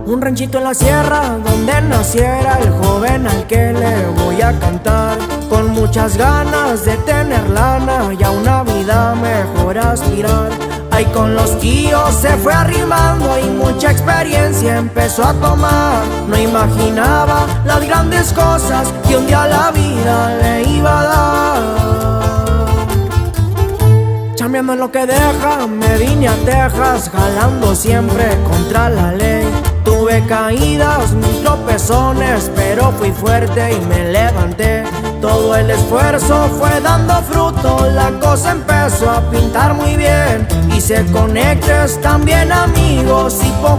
Un ranchito en la sierra donde naciera el joven al que le voy a cantar, con muchas ganas de tener lana y a una vida mejor aspirar. Ahí con los tíos se fue arrimando y mucha experiencia empezó a tomar. No imaginaba las grandes cosas que un día la vida le iba a dar. Chambeando en lo que deja, me vine a Texas, jalando siempre contra la ley. Tuve caídas, mis tropezones, pero fui fuerte y me levanté. Todo el esfuerzo fue dando fruto, la cosa empezó a pintar muy bien. Hice conectes, también amigos y poco